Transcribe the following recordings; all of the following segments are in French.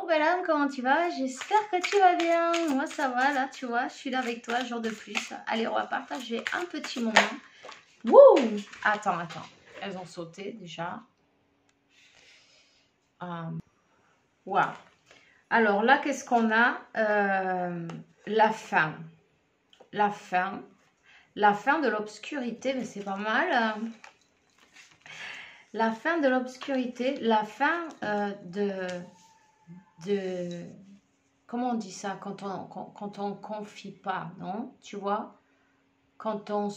Bonjour belle âme, comment tu vas? J'espère que tu vas bien. Moi ça va, là tu vois, je suis là avec toi, jour de plus. Allez, on va partager un petit moment. Wouh! Attends. Elles ont sauté déjà. Waouh! Alors là, qu'est-ce qu'on a? La fin. La fin. La fin de l'obscurité, mais c'est pas mal. La fin de l'obscurité, la fin comment on dit ça quand on confie pas, non? Tu vois? Quand on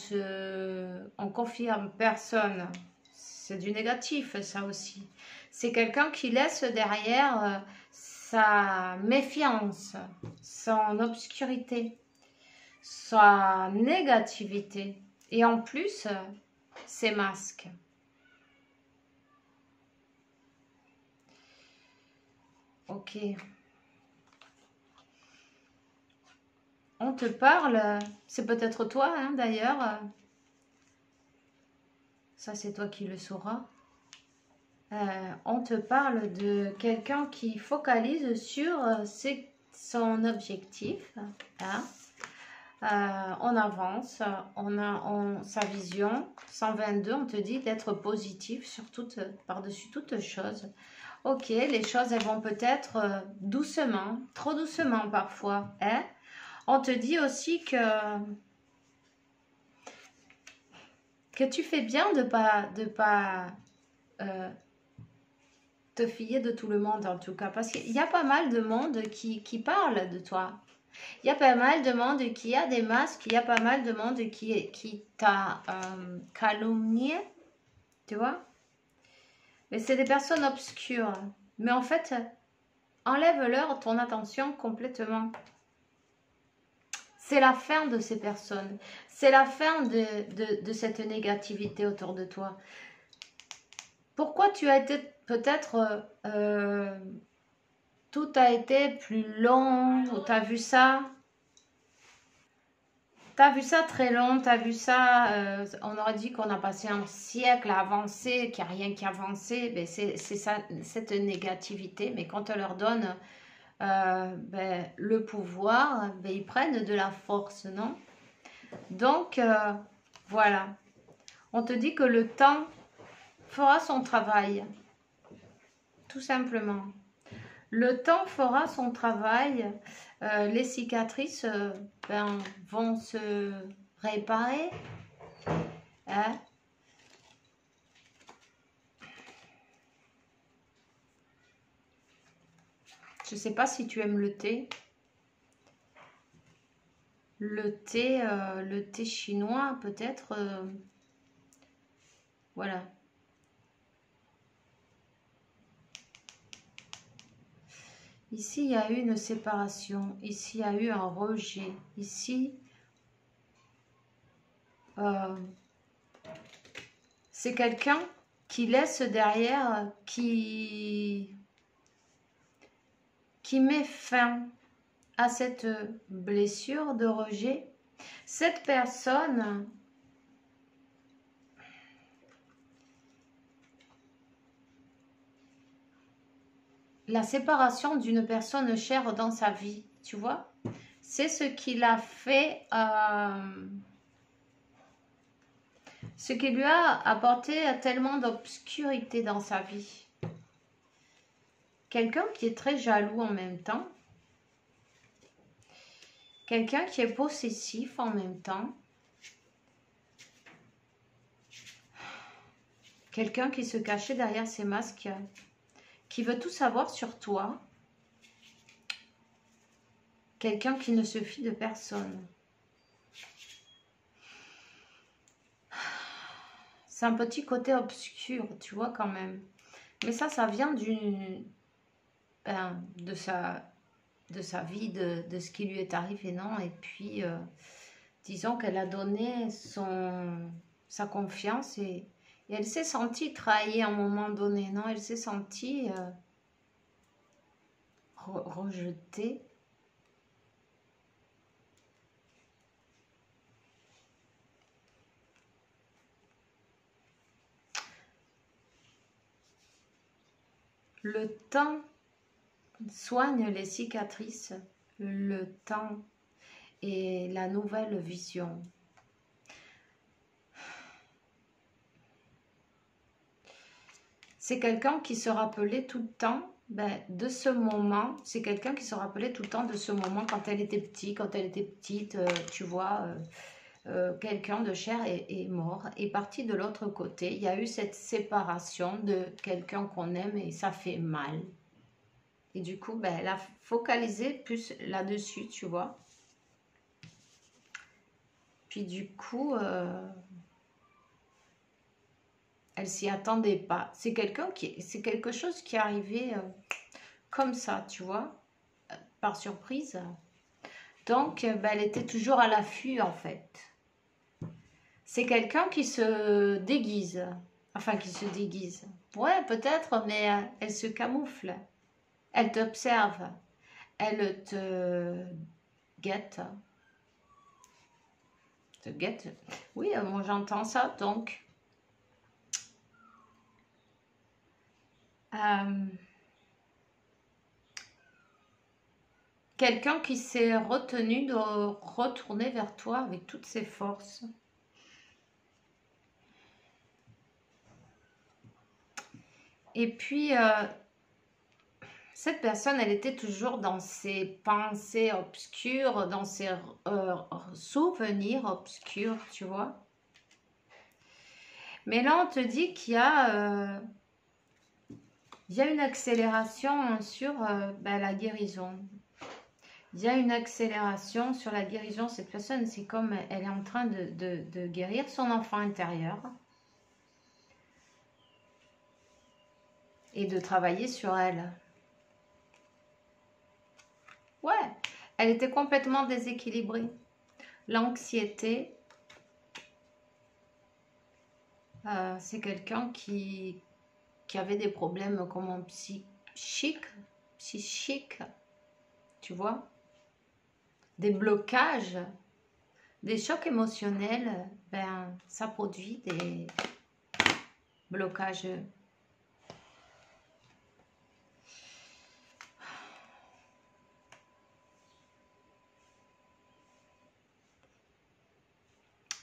confie à personne, c'est du négatif, ça aussi. C'est quelqu'un qui laisse derrière sa méfiance, son obscurité, sa négativité. Et en plus, ses masques. Ok. On te parle, c'est peut-être toi hein, d'ailleurs. Ça, c'est toi qui le sauras. On te parle de quelqu'un qui focalise sur son objectif. Hein. On avance, on a sa vision. 122, on te dit d'être positif par-dessus toute chose. Ok, les choses, elles vont peut-être doucement, trop doucement parfois. Hein. On te dit aussi que tu fais bien de pas te fier de tout le monde en tout cas, parce qu'il y a pas mal de monde qui parle de toi. Il y a pas mal de monde qui a des masques, il y a pas mal de monde qui t'a calomnié, tu vois. Mais c'est des personnes obscures. Mais en fait, enlève-leur ton attention complètement. C'est la fin de ces personnes. C'est la fin de cette négativité autour de toi. Pourquoi tu as été peut-être... tout a été plus long, tu as vu ça? Tu as vu ça très long, tu as vu ça, on aurait dit qu'on a passé un siècle à avancer, qu'il n'y a rien qui a avancé. Ben c'est ça, cette négativité. Mais quand on leur donne le pouvoir, ben ils prennent de la force, non? Donc, voilà. On te dit que le temps fera son travail, tout simplement. Le temps fera son travail. Les cicatrices vont se réparer. Hein? Je ne sais pas si tu aimes le thé. Le thé chinois peut-être. Voilà. Ici, il y a eu une séparation. Ici, il y a eu un rejet. Ici, c'est quelqu'un qui laisse derrière, qui met fin à cette blessure de rejet. Cette personne, la séparation d'une personne chère dans sa vie, tu vois, c'est ce qui l'a fait, ce qui lui a apporté tellement d'obscurité dans sa vie. Quelqu'un qui est très jaloux en même temps, quelqu'un qui est possessif en même temps, quelqu'un qui se cachait derrière ses masques, qui veut tout savoir sur toi, quelqu'un qui ne se fie de personne. C'est un petit côté obscur, tu vois, quand même. Mais ça vient de sa vie, de ce qui lui est arrivé, non? Et puis, disons qu'elle a donné sa confiance et elle s'est sentie trahie à un moment donné, non? Elle s'est sentie rejetée. Le temps soigne les cicatrices, le temps et la nouvelle vision. C'est quelqu'un qui se rappelait tout le temps de ce moment. C'est quelqu'un qui se rappelait tout le temps de ce moment quand elle était petite, tu vois, quelqu'un de cher est mort, est parti de l'autre côté. Il y a eu cette séparation de quelqu'un qu'on aime et ça fait mal. Et du coup, elle a focalisé plus là-dessus, tu vois. Puis du coup, elle s'y attendait pas. C'est quelque chose qui est arrivé comme ça, tu vois, par surprise. Donc, elle était toujours à l'affût, en fait. C'est quelqu'un qui se déguise. Enfin, qui se déguise. Ouais, peut-être, mais elle se camoufle. Elle t'observe. Elle te guette. Te guette. Oui, moi j'entends ça, donc... quelqu'un qui s'est retenu de retourner vers toi avec toutes ses forces. Et puis, cette personne, elle était toujours dans ses pensées obscures, dans ses souvenirs obscurs, tu vois. Mais là, on te dit qu'il y a une accélération sur la guérison. Il y a une accélération sur la guérison. Cette personne, c'est comme elle est en train de guérir son enfant intérieur et de travailler sur elle. Ouais, elle était complètement déséquilibrée. L'anxiété, c'est quelqu'un qui avait des problèmes comment psychiques, tu vois, des blocages, des chocs émotionnels, ça produit des blocages.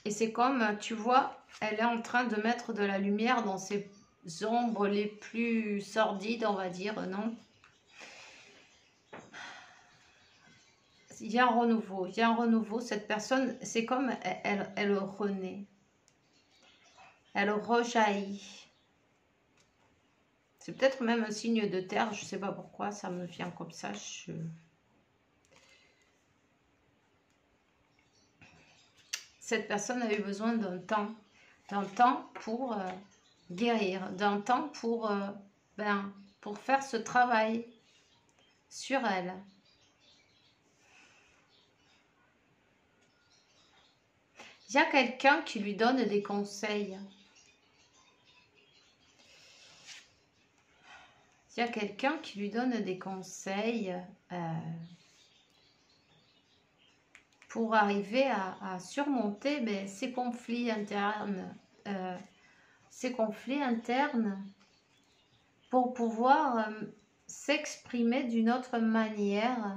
Et c'est comme, tu vois, elle est en train de mettre de la lumière dans ses ombres les plus sordides, on va dire, non? Il y a un renouveau, il y a un renouveau. Cette personne, c'est comme elle renaît. Elle rejaillit. C'est peut-être même un signe de terre, je ne sais pas pourquoi, ça me vient comme ça. Cette personne a eu besoin d'un temps pour guérir, d'un temps pour faire ce travail sur elle. Il y a quelqu'un qui lui donne des conseils. Il y a quelqu'un qui lui donne des conseils pour arriver à surmonter ces conflits internes. Pour pouvoir s'exprimer d'une autre manière,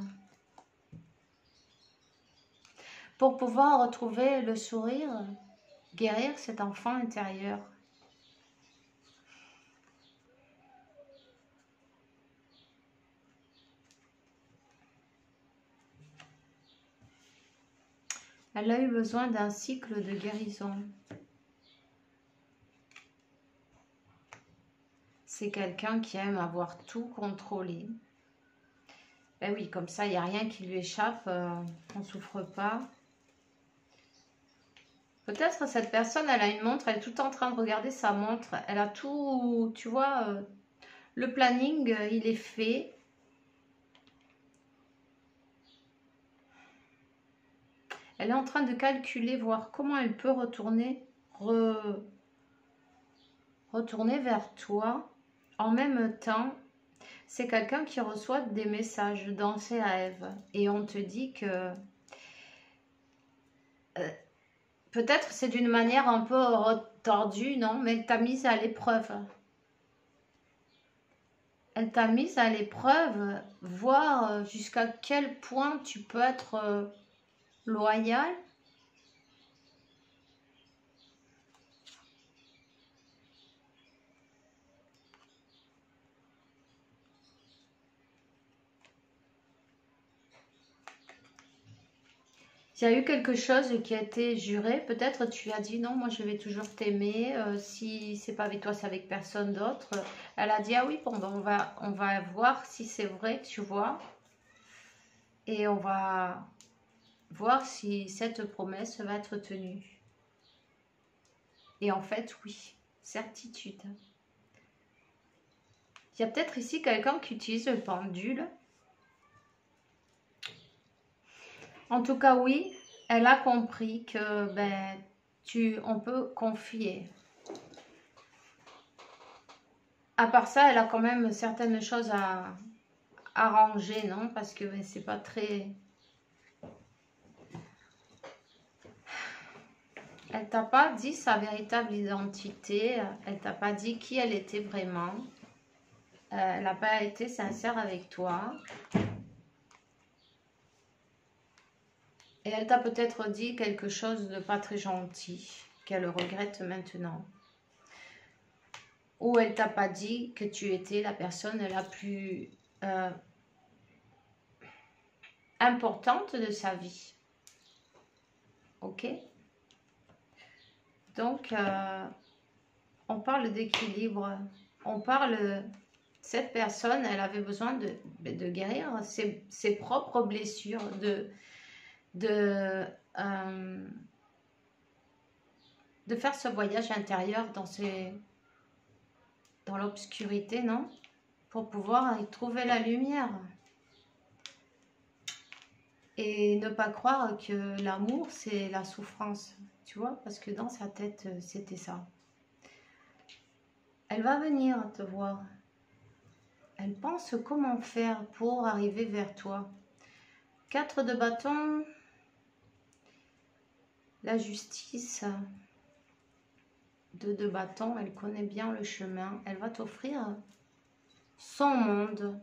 pour pouvoir retrouver le sourire, guérir cet enfant intérieur. Elle a eu besoin d'un cycle de guérison. C'est quelqu'un qui aime avoir tout contrôlé. Ben oui, comme ça, il n'y a rien qui lui échappe, on ne souffre pas. Peut-être cette personne, elle a une montre, elle est tout en train de regarder sa montre. Elle a tout, tu vois, le planning, il est fait. Elle est en train de calculer, voir comment elle peut retourner vers toi. En même temps, c'est quelqu'un qui reçoit des messages dans ses rêves. Et on te dit que peut-être c'est d'une manière un peu retordue, non? Mais elle t'a mise à l'épreuve. Elle t'a mise à l'épreuve, voir jusqu'à quel point tu peux être loyal. Il y a eu quelque chose qui a été juré, peut-être tu as dit non, moi je vais toujours t'aimer, si c'est pas avec toi, c'est avec personne d'autre. Elle a dit ah oui, bon, ben on va voir si c'est vrai, tu vois, et on va voir si cette promesse va être tenue. Et en fait, oui, certitude. Il y a peut-être ici quelqu'un qui utilise le pendule. En tout cas, oui, elle a compris que ben, on peut confier. À part ça, elle a quand même certaines choses à arranger, non? Parce que ben, c'est pas très... Elle t'a pas dit sa véritable identité. Elle t'a pas dit qui elle était vraiment. Elle n'a pas été sincère avec toi. Et elle t'a peut-être dit quelque chose de pas très gentil, qu'elle regrette maintenant. Ou elle t'a pas dit que tu étais la personne la plus importante de sa vie. Ok? Donc, on parle d'équilibre. On parle... Cette personne, elle avait besoin de guérir ses propres blessures, de faire ce voyage intérieur dans l'obscurité, non? Pour pouvoir y trouver la lumière. Et ne pas croire que l'amour, c'est la souffrance, tu vois? Parce que dans sa tête, c'était ça. Elle va venir te voir. Elle pense comment faire pour arriver vers toi. 4 de bâton, la justice, 2 de bâton, elle connaît bien le chemin. Elle va t'offrir son monde.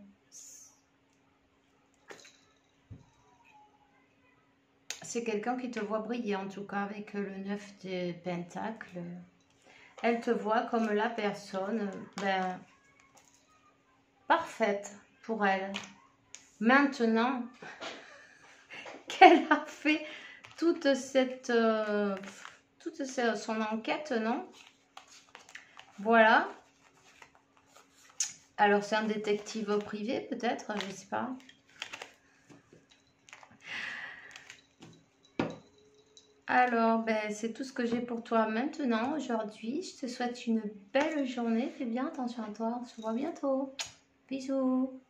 C'est quelqu'un qui te voit briller, en tout cas, avec le 9 de Pentacles. Elle te voit comme la personne parfaite pour elle. Maintenant qu'elle a fait toute son enquête, non? Voilà. Alors, c'est un détective privé, peut-être, je ne sais pas. Alors, c'est tout ce que j'ai pour toi maintenant, aujourd'hui. Je te souhaite une belle journée. Fais bien attention à toi. On se voit bientôt. Bisous.